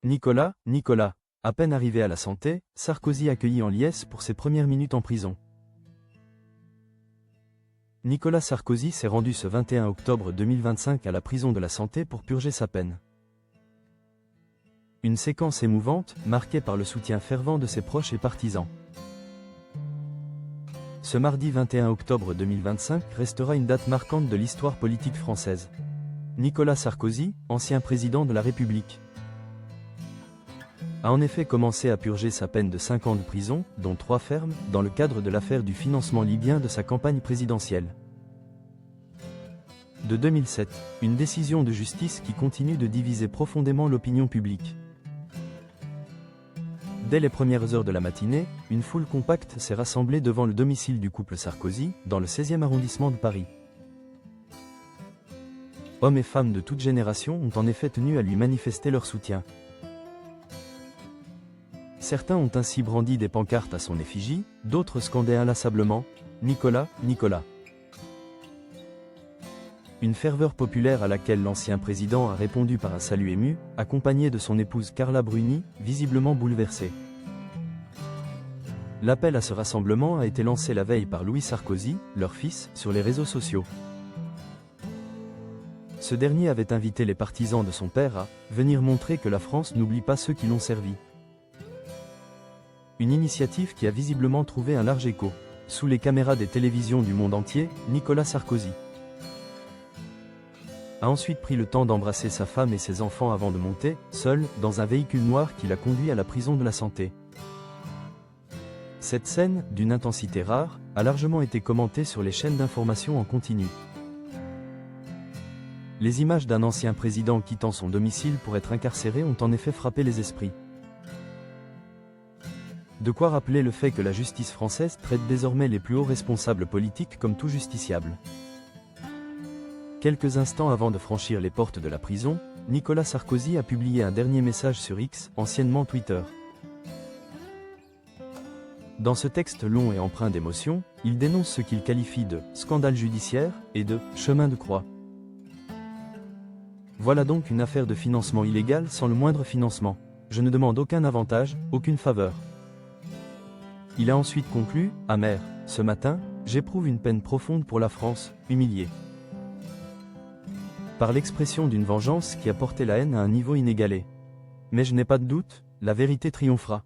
Nicolas, à peine arrivé à la santé, Sarkozy accueilli en liesse pour ses premières minutes en prison. Nicolas Sarkozy s'est rendu ce 21 octobre 2025 à la prison de la Santé pour purger sa peine. Une séquence émouvante, marquée par le soutien fervent de ses proches et partisans. Ce mardi 21 octobre 2025 restera une date marquante de l'histoire politique française. Nicolas Sarkozy, ancien président de la République, a en effet commencé à purger sa peine de 5 ans de prison, dont 3 fermes, dans le cadre de l'affaire du financement libyen de sa campagne présidentielle. De 2007, une décision de justice qui continue de diviser profondément l'opinion publique. Dès les premières heures de la matinée, une foule compacte s'est rassemblée devant le domicile du couple Sarkozy, dans le 16e arrondissement de Paris. Hommes et femmes de toute génération ont en effet tenu à lui manifester leur soutien. Certains ont ainsi brandi des pancartes à son effigie, d'autres scandaient inlassablement « Nicolas, Nicolas ». Une ferveur populaire à laquelle l'ancien président a répondu par un salut ému, accompagné de son épouse Carla Bruni, visiblement bouleversée. L'appel à ce rassemblement a été lancé la veille par Louis Sarkozy, leur fils, sur les réseaux sociaux. Ce dernier avait invité les partisans de son père à « venir montrer que la France n'oublie pas ceux qui l'ont servi ». Une initiative qui a visiblement trouvé un large écho. Sous les caméras des télévisions du monde entier, Nicolas Sarkozy a ensuite pris le temps d'embrasser sa femme et ses enfants avant de monter, seul, dans un véhicule noir qui l'a conduit à la prison de la Santé. Cette scène, d'une intensité rare, a largement été commentée sur les chaînes d'information en continu. Les images d'un ancien président quittant son domicile pour être incarcéré ont en effet frappé les esprits. De quoi rappeler le fait que la justice française traite désormais les plus hauts responsables politiques comme tout justiciable. Quelques instants avant de franchir les portes de la prison, Nicolas Sarkozy a publié un dernier message sur X, anciennement Twitter. Dans ce texte long et empreint d'émotion, il dénonce ce qu'il qualifie de « scandale judiciaire » et de « chemin de croix ». Voilà donc une affaire de financement illégal sans le moindre financement. Je ne demande aucun avantage, aucune faveur. Il a ensuite conclu, amer, « Ce matin, j'éprouve une peine profonde pour la France, humiliée par l'expression d'une vengeance qui a porté la haine à un niveau inégalé. Mais je n'ai pas de doute, la vérité triomphera. »